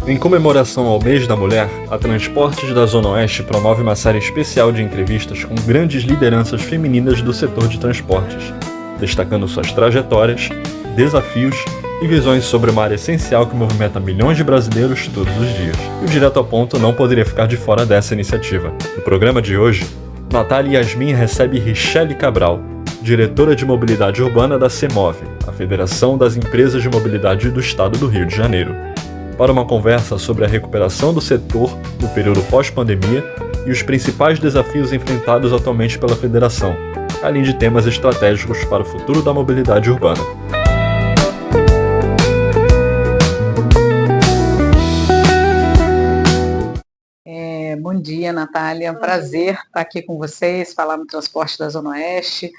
Em comemoração ao Mês da Mulher, a Transportes da Zona Oeste promove uma série especial de entrevistas com grandes lideranças femininas do setor de transportes, destacando suas trajetórias, desafios e visões sobre uma área essencial que movimenta milhões de brasileiros todos os dias. E o Direto ao Ponto não poderia ficar de fora dessa iniciativa. No programa de hoje, Natália Yasmin recebe Richelle Cabral, diretora de mobilidade urbana da CEMOV, a Federação das Empresas de Mobilidade do Estado do Rio de Janeiro, para uma conversa sobre a recuperação do setor no período pós-pandemia e os principais desafios enfrentados atualmente pela federação, além de temas estratégicos para o futuro da mobilidade urbana. Bom dia, Natália. É um prazer estar aqui com vocês, falar no transporte da Zona Oeste.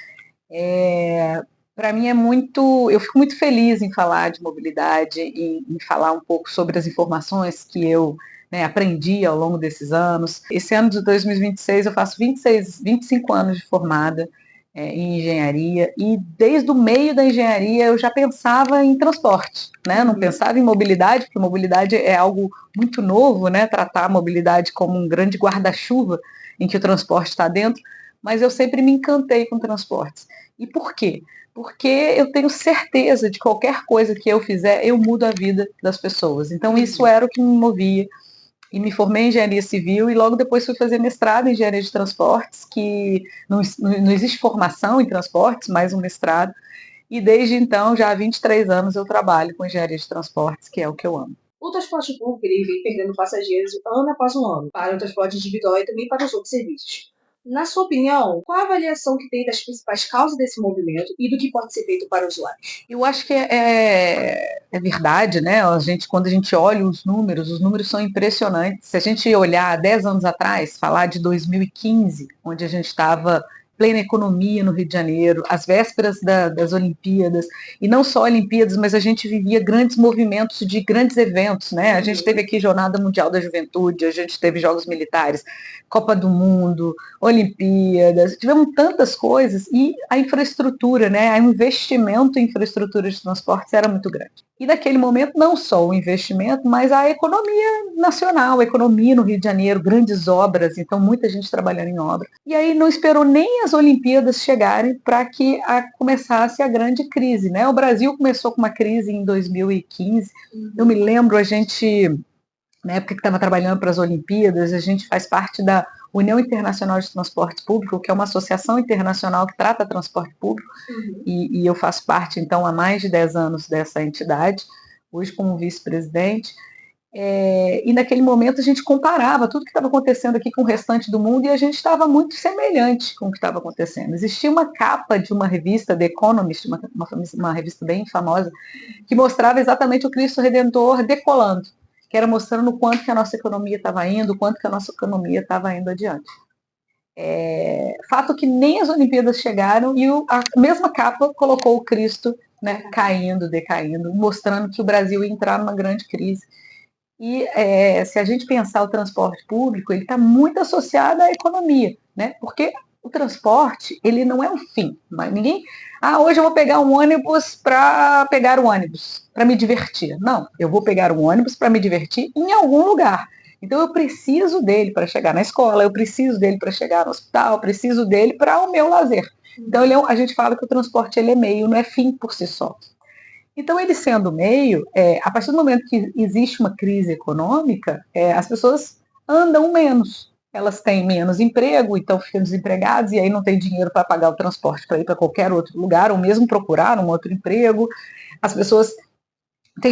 Para mim eu fico muito feliz em falar de mobilidade, em falar um pouco sobre as informações que eu aprendi ao longo desses anos. Esse ano de 2026 eu faço 25 anos de formada em engenharia, e desde o meio da engenharia eu já pensava em transporte, né? Não pensava em mobilidade, porque mobilidade é algo muito novo, né? Tratar a mobilidade como um grande guarda-chuva em que o transporte está dentro, mas eu sempre me encantei com transportes. E por quê? Porque eu tenho certeza de que qualquer coisa que eu fizer, eu mudo a vida das pessoas. Então isso era o que me movia. E me formei em engenharia civil e logo depois fui fazer mestrado em engenharia de transportes, que não existe formação em transportes, mais um mestrado. E desde então, já há 23 anos, eu trabalho com engenharia de transportes, que é o que eu amo. O transporte público vem perdendo passageiros ano após ano, para o transporte individual e também para os outros serviços. Na sua opinião, qual a avaliação que tem das principais causas desse movimento e do que pode ser feito para os usuários? Eu acho que é verdade, né? Quando a gente olha os números são impressionantes. Se a gente olhar 10 anos atrás, falar de 2015, onde a gente estava plena economia no Rio de Janeiro, às vésperas das Olimpíadas, e não só Olimpíadas, mas a gente vivia grandes movimentos de grandes eventos, né? A gente teve aqui Jornada Mundial da Juventude, a gente teve Jogos Militares, Copa do Mundo, Olimpíadas, tivemos tantas coisas, e a infraestrutura, né, o investimento em infraestrutura de transportes era muito grande. E naquele momento, não só o investimento, mas a economia nacional, a economia no Rio de Janeiro, grandes obras, então muita gente trabalhando em obra. E aí não esperou nem as Olimpíadas chegarem para que começasse a grande crise, né? O Brasil começou com uma crise em 2015, eu me lembro, a gente, na época que estava trabalhando para as Olimpíadas, a gente faz parte da União Internacional de Transporte Público, que é uma associação internacional que trata transporte público, e eu faço parte, então, há mais de 10 anos dessa entidade, hoje como vice-presidente. E naquele momento a gente comparava tudo que estava acontecendo aqui com o restante do mundo, e a gente estava muito semelhante com o que estava acontecendo. Existia uma capa de uma revista, The Economist, uma revista bem famosa, que mostrava exatamente o Cristo Redentor decolando, que era mostrando o quanto que a nossa economia estava indo, o quanto que a nossa economia estava indo adiante. Fato que nem as Olimpíadas chegaram e a mesma capa colocou o Cristo, né, caindo, decaindo, mostrando que o Brasil ia entrar numa grande crise. E se a gente pensar o transporte público, ele está muito associado à economia, né? Porque o transporte, ele não é um fim. Mas ninguém, hoje eu vou pegar um ônibus para pegar o ônibus, para me divertir. Não, eu vou pegar um ônibus para me divertir em algum lugar. Então eu preciso dele para chegar na escola, eu preciso dele para chegar no hospital, eu preciso dele para o meu lazer. Então a gente fala que o transporte ele é meio, não é fim por si só. Então, ele sendo meio, a partir do momento que existe uma crise econômica, as pessoas andam menos. Elas têm menos emprego, então ficam desempregadas, e aí não tem dinheiro para pagar o transporte para ir para qualquer outro lugar, ou mesmo procurar um outro emprego. As pessoas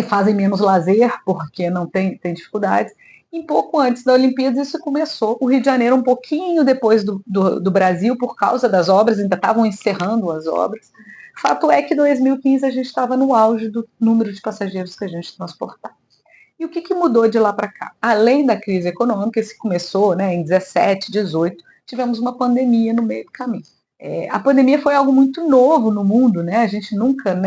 fazem menos lazer, porque não tem dificuldades. E pouco antes da Olimpíada isso começou. O Rio de Janeiro, um pouquinho depois do Brasil, por causa das obras, ainda estavam encerrando as obras. Fato é que em 2015 a gente estava no auge do número de passageiros que a gente transportava. E o que mudou de lá para cá? Além da crise econômica, que começou em 17, 18, tivemos uma pandemia no meio do caminho. A pandemia foi algo muito novo no mundo, né? A gente nunca,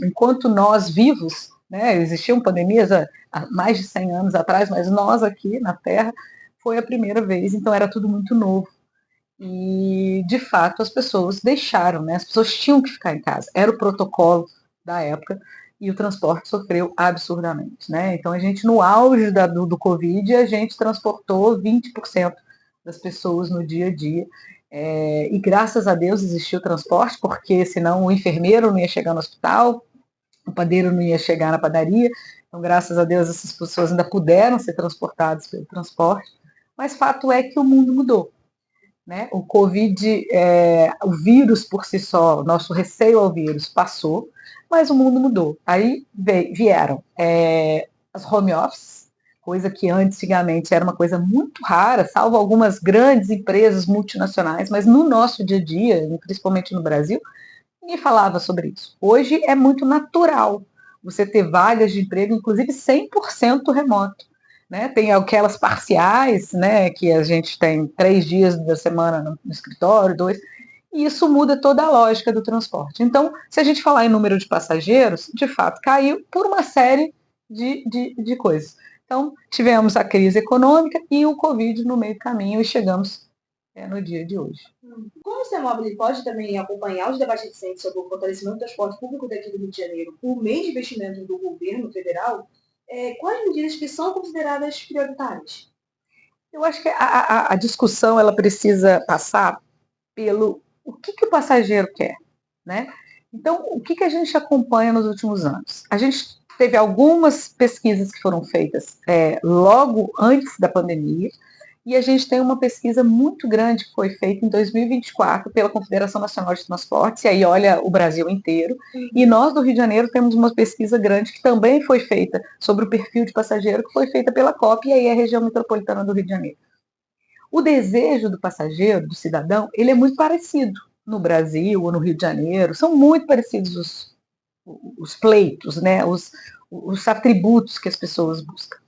enquanto nós vivos, né, existiam pandemias há mais de 100 anos atrás, mas nós aqui na Terra foi a primeira vez, então era tudo muito novo. E, de fato, as pessoas deixaram, né? As pessoas tinham que ficar em casa. Era o protocolo da época. e o transporte sofreu absurdamente, né? Então, a gente, no auge do Covid, a gente transportou 20% das pessoas no dia a dia. E graças a Deus existiu transporte, porque senão o enfermeiro não ia chegar no hospital, o padeiro não ia chegar na padaria. Então, graças a Deus, essas pessoas ainda puderam ser transportadas pelo transporte. Mas fato é que o mundo mudou. Né? O Covid, o vírus por si só, nosso receio ao vírus passou, mas o mundo mudou. Aí vieram as home office, coisa que antigamente era uma coisa muito rara, salvo algumas grandes empresas multinacionais, mas no nosso dia a dia, principalmente no Brasil, ninguém falava sobre isso. Hoje é muito natural você ter vagas de emprego, inclusive 100% remoto. Né? Tem aquelas parciais, né, que a gente tem 3 dias da semana no escritório, 2, e isso muda toda a lógica do transporte. Então, se a gente falar em número de passageiros, de fato caiu por uma série de coisas. Então, tivemos a crise econômica e o Covid no meio do caminho e chegamos no dia de hoje. Como o CEMOB pode também acompanhar os debates recentes sobre o fortalecimento do transporte público daqui do Rio de Janeiro por meio de investimentos do governo federal, quais medidas que são consideradas prioritárias? Eu acho que a discussão ela precisa passar pelo o que o passageiro quer, né? Então, o que a gente acompanha nos últimos anos? A gente teve algumas pesquisas que foram feitas logo antes da pandemia, e a gente tem uma pesquisa muito grande que foi feita em 2024 pela Confederação Nacional de Transportes, e aí olha o Brasil inteiro, e nós do Rio de Janeiro temos uma pesquisa grande que também foi feita sobre o perfil de passageiro, que foi feita pela COP, e aí é a região metropolitana do Rio de Janeiro. O desejo do passageiro, do cidadão, ele é muito parecido no Brasil ou no Rio de Janeiro, são muito parecidos os pleitos, né? os atributos que as pessoas buscam.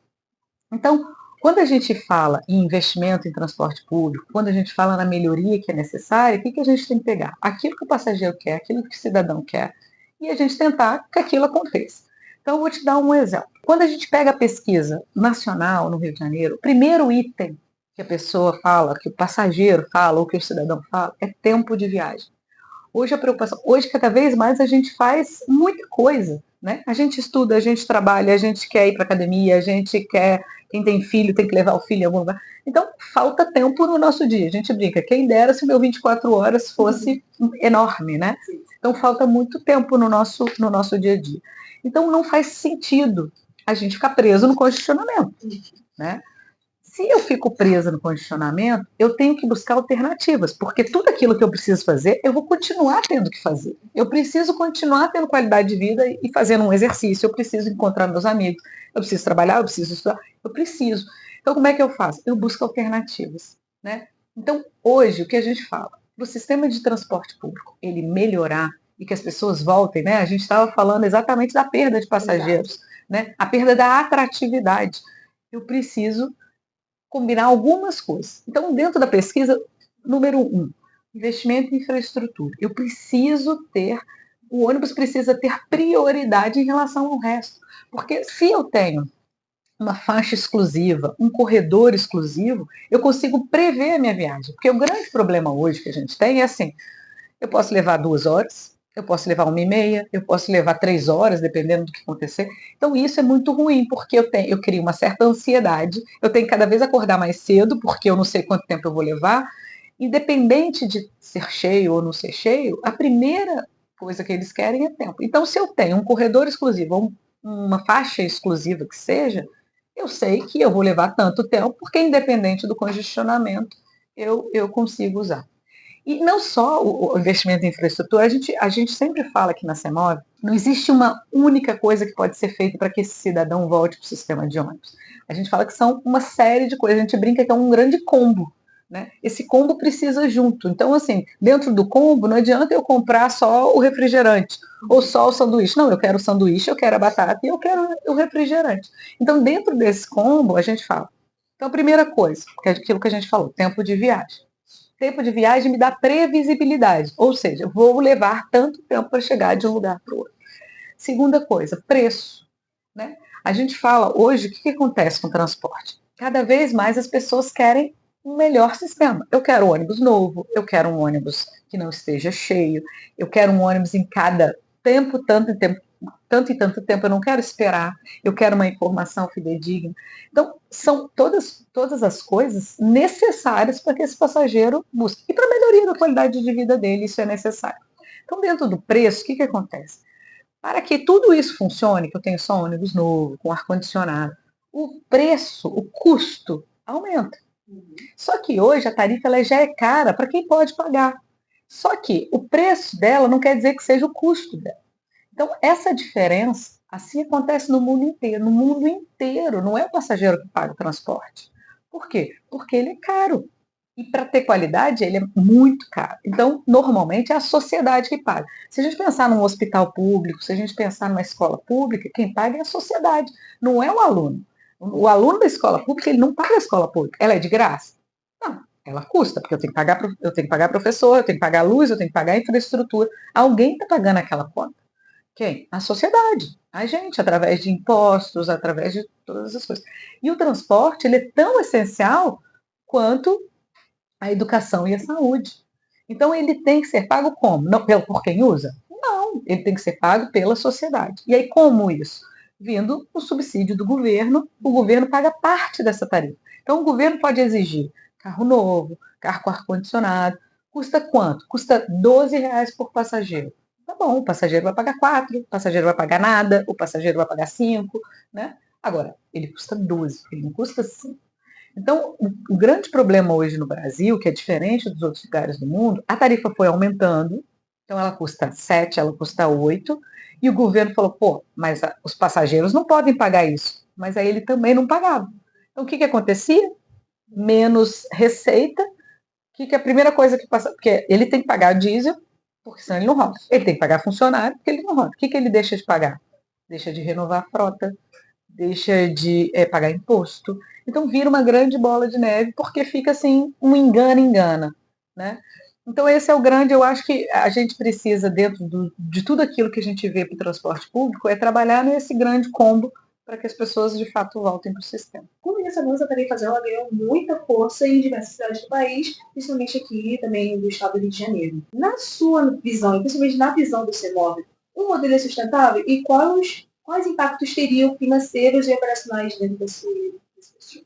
Então, quando a gente fala em investimento em transporte público, quando a gente fala na melhoria que é necessária, o que a gente tem que pegar? Aquilo que o passageiro quer, aquilo que o cidadão quer, e a gente tentar que aquilo aconteça. Então, eu vou te dar um exemplo. Quando a gente pega a pesquisa nacional no Rio de Janeiro, o primeiro item que a pessoa fala, que o passageiro fala, ou que o cidadão fala, é tempo de viagem. Hoje a preocupação, hoje cada vez mais a gente faz muita coisa, né? A gente estuda, a gente trabalha, a gente quer ir para academia, a gente quer, quem tem filho tem que levar o filho em algum lugar. Então, falta tempo no nosso dia. A gente brinca, quem dera se o meu 24 horas fosse enorme, né? Então, falta muito tempo no nosso dia a dia. Então, não faz sentido a gente ficar preso no congestionamento, né? Se eu fico presa no condicionamento, eu tenho que buscar alternativas, porque tudo aquilo que eu preciso fazer, eu vou continuar tendo que fazer. Eu preciso continuar tendo qualidade de vida e fazendo um exercício, eu preciso encontrar meus amigos, eu preciso trabalhar, eu preciso estudar, eu preciso. Então, como é que eu faço? Eu busco alternativas, né? Então, hoje, o que a gente fala? O sistema de transporte público, ele melhorar e que as pessoas voltem, né? A gente estava falando exatamente da perda de passageiros, né? A perda da atratividade. Eu preciso combinar algumas coisas. Então, dentro da pesquisa, número 1, investimento em infraestrutura. O ônibus precisa ter prioridade em relação ao resto. Porque se eu tenho uma faixa exclusiva, um corredor exclusivo, eu consigo prever a minha viagem. Porque o grande problema hoje que a gente tem é assim, eu posso levar 2 horas, eu posso levar 1h30, eu posso levar 3 horas, dependendo do que acontecer. Então, isso é muito ruim, porque eu crio uma certa ansiedade, eu tenho que cada vez acordar mais cedo, porque eu não sei quanto tempo eu vou levar. Independente de ser cheio ou não ser cheio, a primeira coisa que eles querem é tempo. Então, se eu tenho um corredor exclusivo, ou uma faixa exclusiva que seja, eu sei que eu vou levar tanto tempo, porque independente do congestionamento, eu consigo usar. E não só o investimento em infraestrutura, a gente sempre fala aqui na CEMOB, não existe uma única coisa que pode ser feita para que esse cidadão volte para o sistema de ônibus. A gente fala que são uma série de coisas, a gente brinca que é um grande combo. Né? Esse combo precisa junto. Então, assim, dentro do combo, não adianta eu comprar só o refrigerante ou só o sanduíche. Não, eu quero o sanduíche, eu quero a batata e eu quero o refrigerante. Então, dentro desse combo, a gente fala. Então, a primeira coisa, que é aquilo que a gente falou, tempo de viagem. Tempo de viagem me dá previsibilidade, ou seja, eu vou levar tanto tempo para chegar de um lugar para o outro. Segunda coisa, preço. Né? A gente fala hoje, o que acontece com o transporte? Cada vez mais as pessoas querem um melhor sistema. Eu quero um ônibus novo, eu quero um ônibus que não esteja cheio, eu quero um ônibus em cada tempo, tanto em tempo, tanto e tanto tempo, eu não quero esperar, eu quero uma informação fidedigna. Então, são todas as coisas necessárias para que esse passageiro busque. E para a melhoria da qualidade de vida dele, isso é necessário. Então, dentro do preço, o que acontece? Para que tudo isso funcione, que eu tenho só ônibus novo, com ar-condicionado, o preço, o custo aumenta. Só que hoje a tarifa ela já é cara para quem pode pagar. Só que o preço dela não quer dizer que seja o custo dela. Então, essa diferença, assim acontece no mundo inteiro. No mundo inteiro, não é o passageiro que paga o transporte. Por quê? Porque ele é caro. E para ter qualidade, ele é muito caro. Então, normalmente, é a sociedade que paga. Se a gente pensar num hospital público, se a gente pensar numa escola pública, quem paga é a sociedade, não é o aluno. O aluno da escola pública, ele não paga a escola pública. Ela é de graça? Não, ela custa, porque eu tenho que pagar professor, eu tenho que pagar luz, eu tenho que pagar infraestrutura. Alguém está pagando aquela conta. Quem? A sociedade, a gente, através de impostos, através de todas as coisas. E o transporte, ele é tão essencial quanto a educação e a saúde. Então, ele tem que ser pago como? Não, por quem usa? Não, ele tem que ser pago pela sociedade. E aí, como isso? Vindo o subsídio do governo, o governo paga parte dessa tarifa. Então, o governo pode exigir carro novo, carro com ar-condicionado. Custa quanto? Custa R$ 12 por passageiro. Tá bom, o passageiro vai pagar 4, o passageiro vai pagar nada, o passageiro vai pagar 5, né? Agora, ele custa 12, ele não custa 5. Então, o grande problema hoje no Brasil, que é diferente dos outros lugares do mundo, a tarifa foi aumentando, então ela custa 7, ela custa 8, e o governo falou, pô, mas os passageiros não podem pagar isso. Mas aí ele também não pagava. Então, o que acontecia? Menos receita. A primeira coisa que passa, porque ele tem que pagar diesel, porque senão ele não roda. Ele tem que pagar funcionário, porque ele não roda. O que ele deixa de pagar? Deixa de renovar a frota, deixa de pagar imposto. Então vira uma grande bola de neve, porque fica assim, um engana, né? Então esse é o grande, eu acho que a gente precisa, dentro de tudo aquilo que a gente vê para o transporte público, é trabalhar nesse grande combo para que as pessoas de fato voltem para o sistema. Com isso, a nossa tarifa zero ganhou muita força em diversas cidades do país, principalmente aqui também do estado do Rio de Janeiro. Na sua visão, e principalmente na visão do CEMOV, o modelo é sustentável e quais impactos teriam financeiros e operacionais dentro desse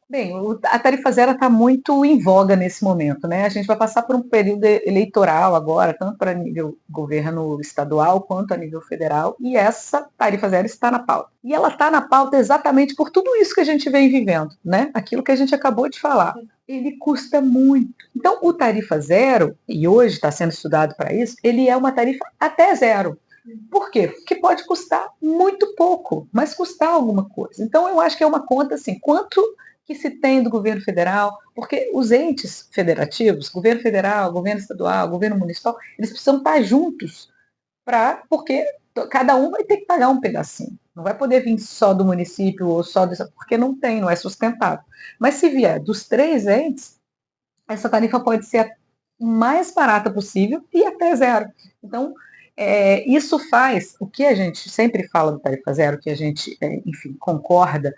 Bem, a tarifa zero está muito em voga nesse momento, né? A gente vai passar por um período eleitoral agora, tanto para nível governo estadual quanto a nível federal, e essa tarifa zero está na pauta. E ela está na pauta exatamente por tudo isso que a gente vem vivendo, né? Aquilo que a gente acabou de falar. Ele custa muito. Então, o tarifa zero, e hoje está sendo estudado para isso, ele é uma tarifa até zero. Por quê? Porque pode custar muito pouco, mas custar alguma coisa. Então, eu acho que é uma conta assim, quanto que se tem do governo federal, porque os entes federativos, governo federal, governo estadual, governo municipal, eles precisam estar juntos, porque cada um vai ter que pagar um pedacinho. Não vai poder vir só do município ou só dessa, porque não é sustentável. Mas se vier dos 3 entes, essa tarifa pode ser a mais barata possível e até zero. Então, isso faz o que a gente sempre fala do tarifa zero, que a gente, enfim, concorda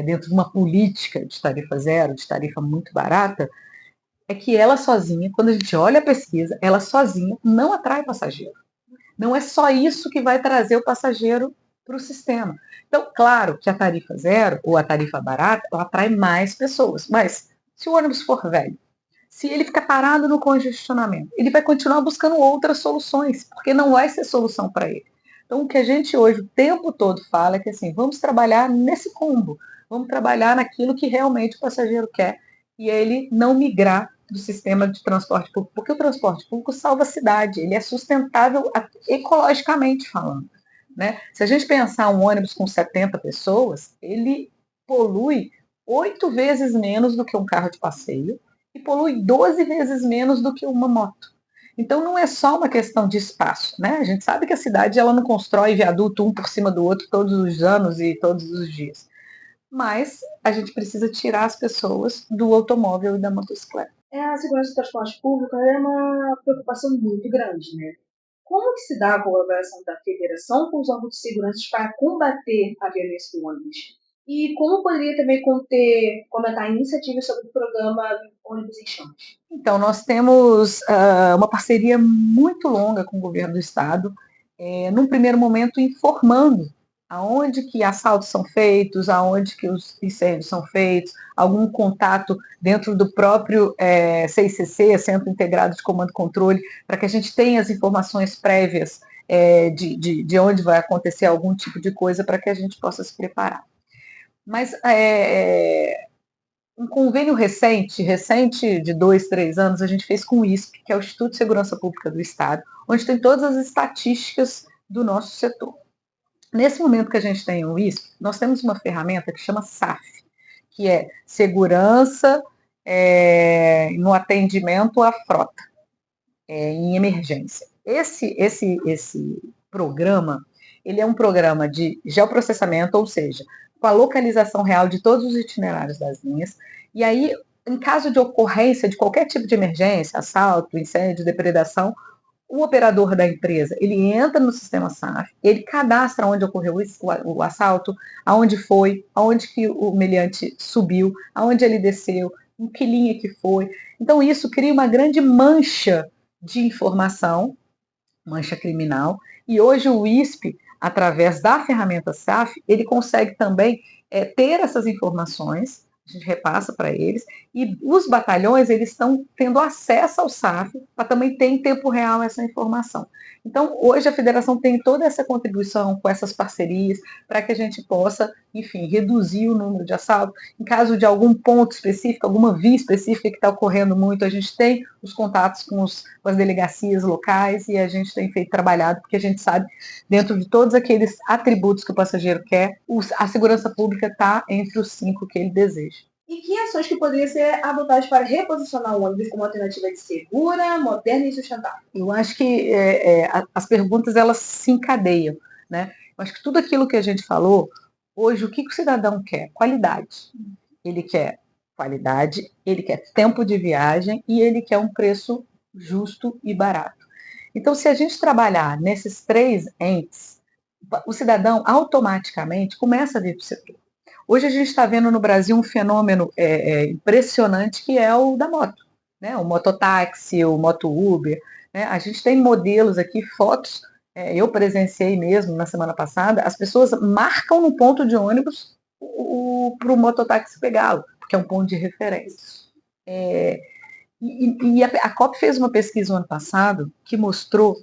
dentro de uma política de tarifa zero, de tarifa muito barata, é que ela sozinha, quando a gente olha a pesquisa, ela sozinha não atrai passageiro. Não é só isso que vai trazer o passageiro para o sistema. Então, claro que a tarifa zero ou a tarifa barata, ela atrai mais pessoas, mas se o ônibus for velho, se ele ficar parado no congestionamento, ele vai continuar buscando outras soluções, porque não vai ser solução para ele. Então, o que a gente hoje o tempo todo fala é que assim, vamos trabalhar nesse combo, vamos trabalhar naquilo que realmente o passageiro quer e ele não migrar do sistema de transporte público, porque o transporte público salva a cidade, ele é sustentável ecologicamente falando. Né? Se a gente pensar um ônibus com 70 pessoas, ele polui 8 vezes menos do que um carro de passeio, e polui 12 vezes menos do que uma moto. Então não é só uma questão de espaço, né? A gente sabe que a cidade ela não constrói viaduto um por cima do outro todos os anos e todos os dias. Mas a gente precisa tirar as pessoas do automóvel e da motocicleta. A segurança do transporte público é uma preocupação muito grande, né? Como que se dá a colaboração da federação com os órgãos de segurança para combater a violência do ônibus? E como poderia também comentar iniciativas sobre o programa Ônibus em Chamas? Então, nós temos uma parceria muito longa com o governo do estado num primeiro momento, informando aonde que assaltos são feitos, aonde que os incêndios são feitos, algum contato dentro do próprio CICC, Centro Integrado de Comando e Controle, para que a gente tenha as informações prévias de onde vai acontecer algum tipo de coisa, para que a gente possa se preparar. Mas um convênio recente de 2, 3 anos, a gente fez com o ISP, que é o Instituto de Segurança Pública do Estado, onde tem todas as estatísticas do nosso setor. Nesse momento que a gente tem o ISP, nós temos uma ferramenta que chama SAF, que é Segurança no Atendimento à Frota, em Emergência. Esse programa, ele é um programa de geoprocessamento, ou seja, com a localização real de todos os itinerários das linhas, e aí, em caso de ocorrência de qualquer tipo de emergência, assalto, incêndio, depredação, o operador da empresa, ele entra no sistema SAF, ele cadastra onde ocorreu o assalto, aonde foi, aonde que o meliante subiu, aonde ele desceu, em que linha que foi. Então, isso cria uma grande mancha de informação, mancha criminal, e hoje o ISP, através da ferramenta SAF, ele consegue também ter essas informações, a gente repassa para eles, e os batalhões eles estão tendo acesso ao SAF para também ter em tempo real essa informação. Então, hoje a federação tem toda essa contribuição com essas parcerias para que a gente possa, enfim, reduzir o número de assaltos. Em caso de algum ponto específico, alguma via específica que está ocorrendo muito, a gente tem os contatos com as delegacias locais e a gente tem trabalhado, porque a gente sabe, dentro de todos aqueles atributos que o passageiro quer, a segurança pública está entre os 5 que ele deseja. E que ações que poderiam ser adotadas para reposicionar o ônibus como alternativa de segura, moderna e sustentável? Eu acho que as perguntas elas se encadeiam, né? Eu acho que tudo aquilo que a gente falou, hoje o que o cidadão quer? Qualidade. Ele quer qualidade, ele quer tempo de viagem e ele quer um preço justo e barato. Então, se a gente trabalhar nesses 3 entes, o cidadão automaticamente começa a vir para o setor. Hoje a gente está vendo no Brasil um fenômeno impressionante que é o da moto, né? O mototáxi, o moto Uber, né? A gente tem modelos aqui, fotos, eu presenciei mesmo na semana passada, as pessoas marcam no ponto de ônibus para o mototáxi pegá-lo, porque é um ponto de referência. E a COP fez uma pesquisa no ano passado que mostrou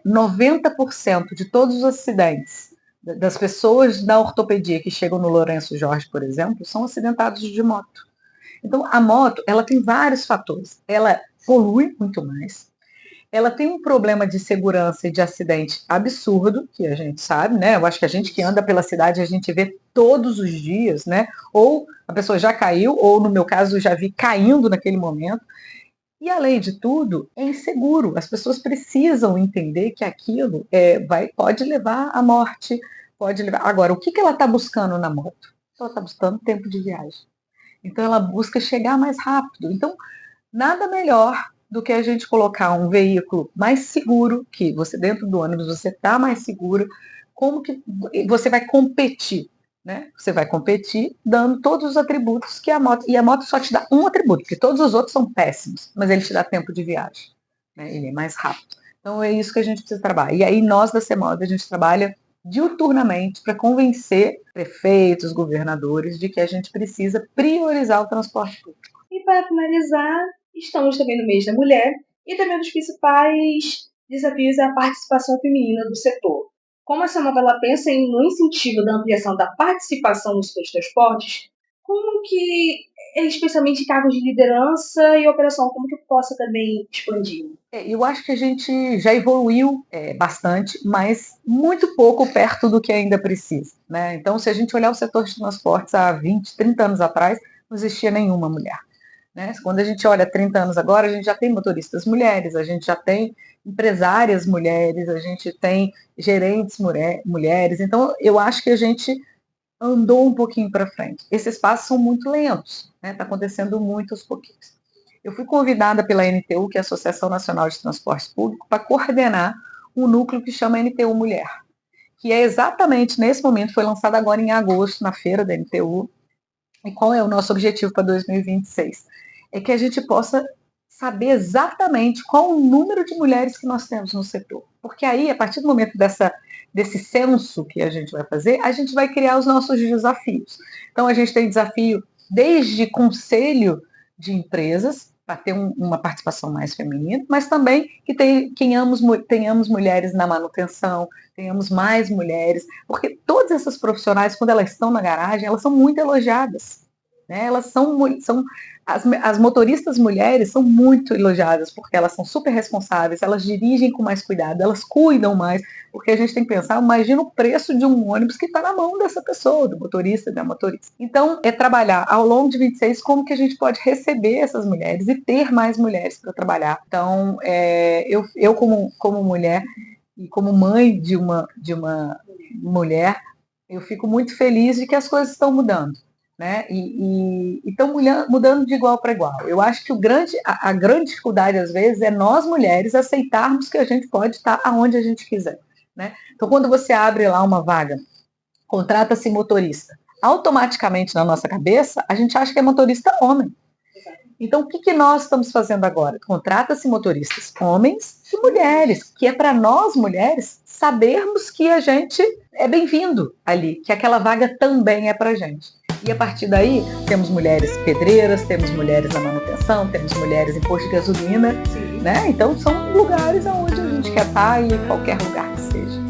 90% de todos os acidentes das pessoas da ortopedia que chegam no Lourenço Jorge, por exemplo, são acidentados de moto. Então, a moto, ela tem vários fatores. Ela polui muito mais. Ela tem um problema de segurança e de acidente absurdo, que a gente sabe, né? Eu acho que a gente que anda pela cidade, a gente vê todos os dias, né? Ou a pessoa já caiu, ou no meu caso, eu já vi caindo naquele momento. E, além de tudo, é inseguro. As pessoas precisam entender que aquilo pode levar à morte, pode levar... Agora, o que ela está buscando na moto? Ela está buscando tempo de viagem. Então, ela busca chegar mais rápido. Então, nada melhor do que a gente colocar um veículo mais seguro, que você dentro do ônibus você está mais seguro. Como que você vai competir? Né? Você vai competir dando todos os atributos que a moto... E a moto só te dá um atributo, porque todos os outros são péssimos, mas ele te dá tempo de viagem. Né? Ele é mais rápido. Então é isso que a gente precisa trabalhar. E aí nós da CEMOD, a gente trabalha diuturnamente para convencer prefeitos, governadores de que a gente precisa priorizar o transporte público. E para finalizar, estamos também no mês da mulher e também dos principais desafios é a participação feminina do setor. Como a CEMOD pensa no incentivo da ampliação da participação nos seus transportes, como que, especialmente em cargos de liderança e operação, como que possa também expandir? Eu acho que a gente já evoluiu bastante, mas muito pouco perto do que ainda precisa. Né? Então, se a gente olhar o setor de transportes há 20, 30 anos atrás, não existia nenhuma mulher. Né? Quando a gente olha 30 anos agora, a gente já tem motoristas mulheres, a gente já tem empresárias mulheres, a gente tem gerentes mulheres. Então, eu acho que a gente andou um pouquinho para frente. Esses passos são muito lentos, né? Está acontecendo muito aos pouquinhos. Eu fui convidada pela NTU, que é a Associação Nacional de Transportes Públicos, para coordenar um núcleo que chama NTU Mulher, que é exatamente nesse momento, foi lançado agora em agosto, na feira da NTU. E qual é o nosso objetivo para 2026? É que a gente possa saber exatamente qual o número de mulheres que nós temos no setor. Porque aí, a partir do momento desse censo que a gente vai fazer, a gente vai criar os nossos desafios. Então, a gente tem desafio desde conselho de empresas, para ter uma participação mais feminina, mas também que tenhamos mulheres na manutenção, tenhamos mais mulheres, porque todas essas profissionais, quando elas estão na garagem, elas são muito elogiadas. Né? As motoristas mulheres são muito elogiadas, porque elas são super responsáveis, elas dirigem com mais cuidado, elas cuidam mais, porque a gente tem que pensar, imagina o preço de um ônibus que está na mão dessa pessoa, do motorista, da motorista. Então, é trabalhar ao longo de 26 como que a gente pode receber essas mulheres e ter mais mulheres para trabalhar. Então, eu como mulher e como mãe de uma mulher, eu fico muito feliz de que as coisas estão mudando. Né? E estão mudando de igual para igual. Eu acho que a grande dificuldade, às vezes, é nós mulheres aceitarmos que a gente pode estar aonde a gente quiser. Né? Então, quando você abre lá uma vaga, contrata-se motorista, automaticamente na nossa cabeça, a gente acha que é motorista homem. Então, o que nós estamos fazendo agora? Contrata-se motoristas homens e mulheres, que é para nós mulheres sabermos que a gente é bem-vindo ali, que aquela vaga também é para a gente. E a partir daí, temos mulheres pedreiras, temos mulheres na manutenção, temos mulheres em posto de gasolina, né? Então, são lugares onde a gente quer estar e em qualquer lugar que seja.